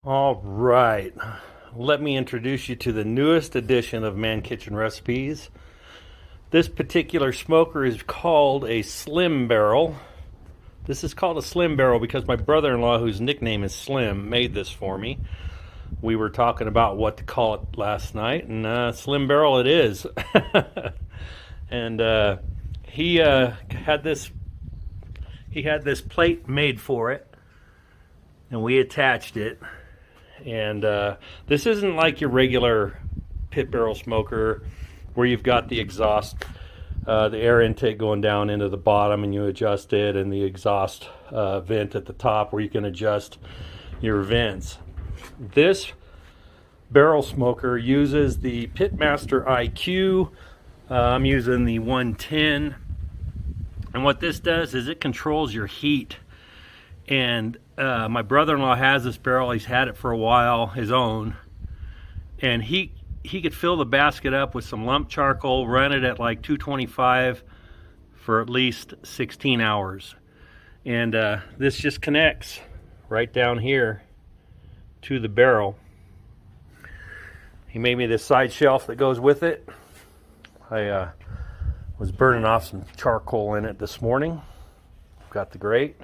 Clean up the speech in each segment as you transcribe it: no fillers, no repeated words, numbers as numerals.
All right, let me introduce you to the newest edition of ManKitchenRecipes. This particular smoker is called a Slim Barrel. This is called a Slim Barrel because my brother-in-law, whose nickname is Slim, made this for me. We were talking about what to call it last night, and Slim Barrel it is. And he had this plate made for it, and we attached it. And this isn't like your regular pit barrel smoker where you've got the exhaust, the air intake going down into the bottom and you adjust it, and the exhaust vent at the top where you can adjust your vents. This barrel smoker uses the Pitmaster IQ. I'm using the 110, and what this does is it controls your heat. And my brother-in-law has this barrel. He's had it for a while, his own, and he could fill the basket up with some lump charcoal, run it at like 225 for at least 16 hours. And this just connects right down here to the barrel. He made me this side shelf that goes with it. I was burning off some charcoal in it this morning. Got the grate.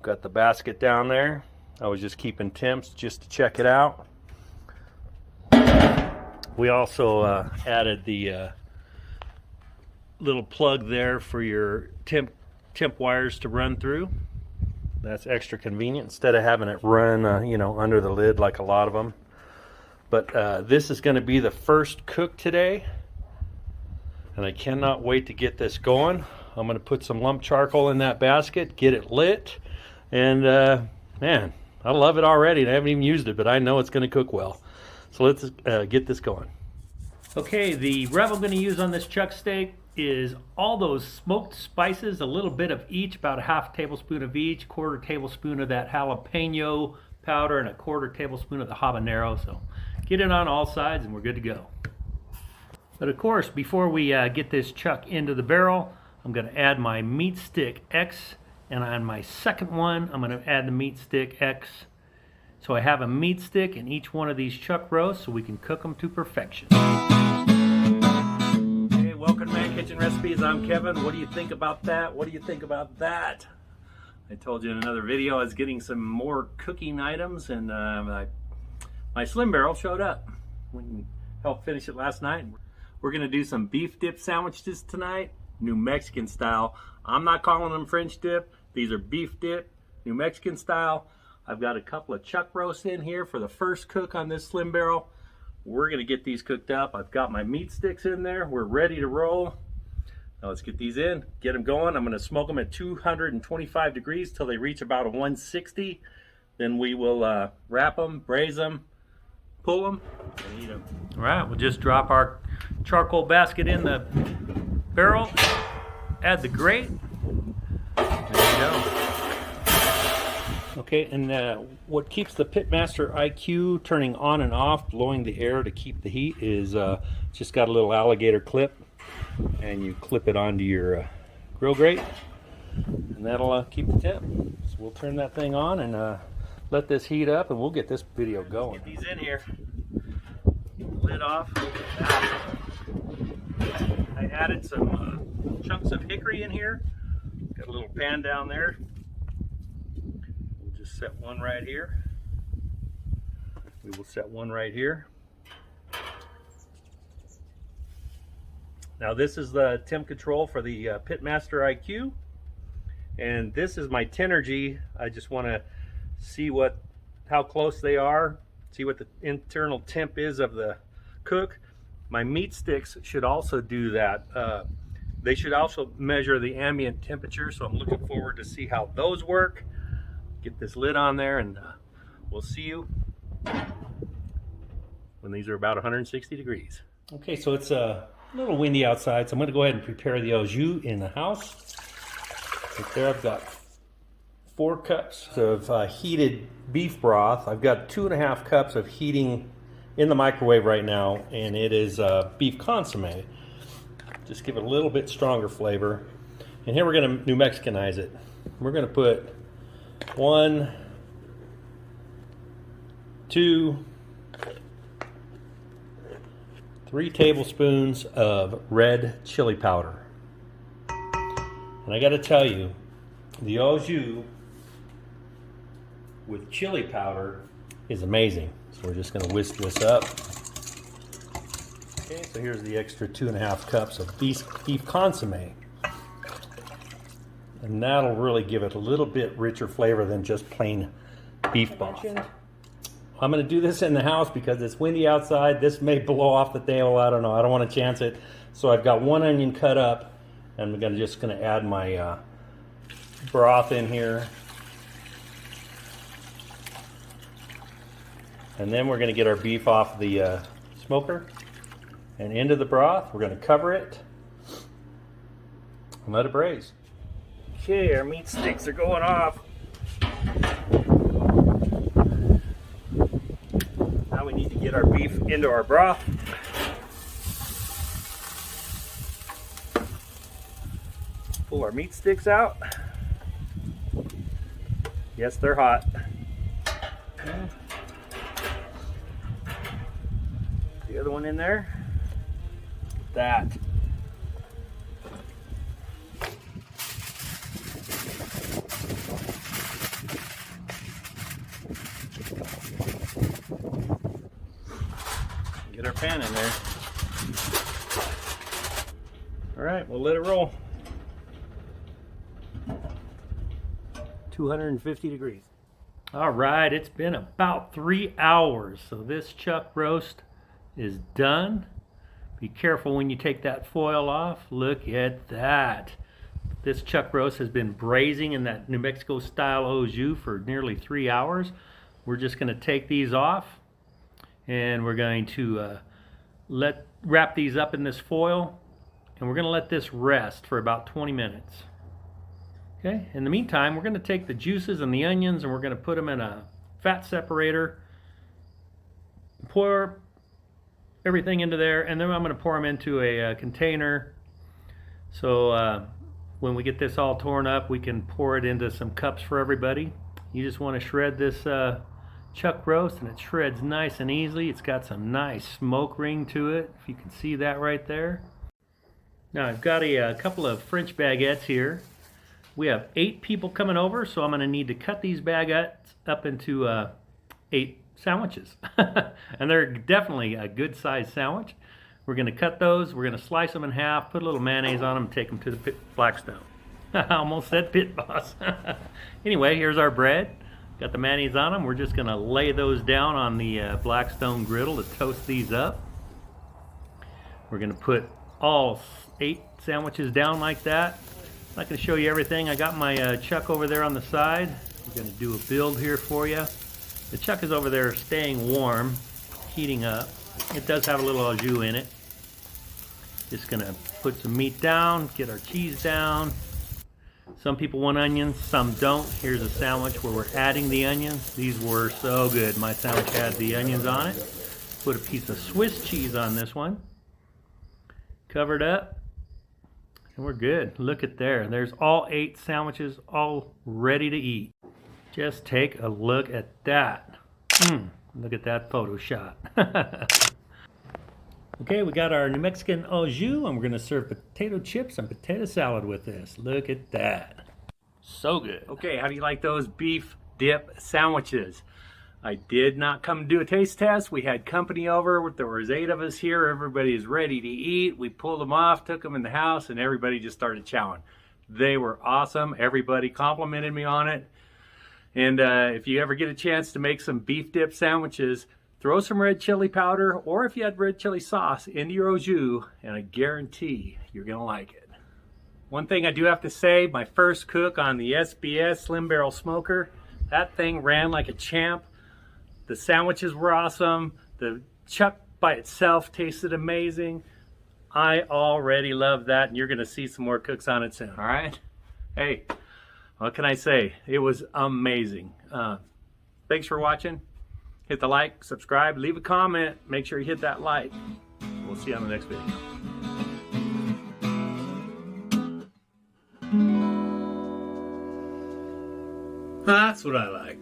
Got the basket down there. I was just keeping temps just to check it out. We also added the little plug there for your temp wires to run through. That's extra convenient instead of having it run under the lid like a lot of them. But this is going to be the first cook today, and I cannot wait to get this going. I'm going to put some lump charcoal in that basket, get it lit. And man, I love it already. I haven't even used it, but I know it's going to cook well. So let's get this going. Okay, the rub I'm going to use on this chuck steak is all those smoked spices, a little bit of each, about a half tablespoon of each, quarter tablespoon of that jalapeno powder, and a quarter tablespoon of the habanero. So get it on all sides and we're good to go. But of course, before we get this chuck into the barrel, I'm going to add my meat stick X. And on my second one, I'm going to add the meat stick X. So I have a meat stick in each one of these chuck roasts so we can cook them to perfection. Hey, welcome to ManKitchenRecipes. I'm Kevin. What do you think about that? What do you think about that? I told you in another video I was getting some more cooking items, and my Slim Barrel showed up. We helped finish it last night. We're going to do some beef dip sandwiches tonight, New Mexican style. I'm not calling them French dip. These are beef dip, New Mexican style. I've got a couple of chuck roasts in here for the first cook on this Slim Barrel. We're going to get these cooked up. I've got my meat sticks in there. We're ready to roll. Now let's get these in, get them going. I'm going to smoke them at 225 degrees till they reach about a 160. Then we will wrap them, braise them, pull them, and eat them. All right, we'll just drop our charcoal basket in the barrel, add the grate. There you go. Okay, and what keeps the Pitmaster IQ turning on and off, blowing the air to keep the heat, is just got a little alligator clip, and you clip it onto your grill grate, and that'll keep the temp. So we'll turn that thing on and let this heat up, and we'll get this video going. Get these in here. Lid off. I added some chunks of hickory in here. Got a little pan down there. We'll just set one right here. We will set one right here. Now this is the temp control for the Pitmaster IQ, and this is my Tenergy. I just want to see how close they are, see what the internal temp is of the cook. My meat sticks should also do that. They should also measure the ambient temperature, so I'm looking forward to see how those work. Get this lid on there, and we'll see you when these are about 160 degrees. Okay, so it's a little windy outside, so I'm going to go ahead and prepare the Au Jus in the house. Right there, I've got 4 cups of heated beef broth. I've got 2.5 cups of heating in the microwave right now, and it is beef consomme. Just give it a little bit stronger flavor. And here we're going to New Mexicanize it. We're going to put 1 to 3 tablespoons of red chili powder. And I got to tell you, the Au Jus with chili powder is amazing. So we're just going to whisk this up. Okay, so here's the extra 2.5 cups of beef consomme. And that'll really give it a little bit richer flavor than just plain beef broth. I'm going to do this in the house because it's windy outside. This may blow off the table. I don't know. I don't want to chance it. So I've got 1 onion cut up, and I'm just going to add my broth in here. And then we're going to get our beef off the smoker and into the broth. We're going to cover it and let it braise. Okay, our meat sticks are going off. Now we need to get our beef into our broth. Pull our meat sticks out. Yes, they're hot. The other one in there. That. Get our pan in there. All right, we'll let it roll. 250 degrees. All right, it's been about 3 hours, so this chuck roast is done. Be careful when you take that foil off. Look at that. This chuck roast has been braising in that New Mexico style Au Jus for nearly 3 hours. We're just going to take these off, and we're going to wrap these up in this foil, and we're going to let this rest for about 20 minutes. Okay, in the meantime, we're going to take the juices and the onions and we're going to put them in a fat separator, pour everything into there, and then I'm going to pour them into a container. So when we get this all torn up, we can pour it into some cups for everybody. You just want to shred this chuck roast, and it shreds nice and easily. It's got some nice smoke ring to it, if you can see that right there. Now I've got a couple of French baguettes here. We have 8 people coming over, so I'm going to need to cut these baguettes up into 8 sandwiches. And they're definitely a good sized sandwich. We're going to cut those, we're going to slice them in half, put a little mayonnaise on them, and take them to the Blackstone. I almost said pit boss. Anyway, here's our bread. Got the mayonnaise on them. We're just going to lay those down on the Blackstone griddle to toast these up. We're going to put all 8 sandwiches down like that. I'm not going to show you everything. I got my chuck over there on the side. We're going to do a build here for you. The chuck is over there staying warm, heating up. It does have a little au jus in it. Just going to put some meat down, get our cheese down. Some people want onions, some don't. Here's a sandwich where we're adding the onions. These were so good. My sandwich had the onions on it. Put a piece of Swiss cheese on this one. Covered up. And we're good. Look at there. There's all 8 sandwiches all ready to eat. Just take a look at that. Look at that photo shot. Okay, we got our New Mexican Au Jus, and we're going to serve potato chips and potato salad with this. Look at that. So good. Okay, how do you like those beef dip sandwiches? I did not come to do a taste test. We had company over. There was 8 of us here. Everybody's ready to eat. We pulled them off, took them in the house, and everybody just started chowing. They were awesome. Everybody complimented me on it. And if you ever get a chance to make some beef dip sandwiches, throw some red chili powder, or if you had red chili sauce, into your Au Jus, and I guarantee you're going to like it. One thing I do have to say, my first cook on the SBS Slim Barrel Smoker, that thing ran like a champ. The sandwiches were awesome. The chuck by itself tasted amazing. I already love that, and you're going to see some more cooks on it soon, all right? Hey, what can I say? It was amazing. Thanks for watching. Hit the like, subscribe, leave a comment. Make sure you hit that like. We'll see you on the next video. That's what I like.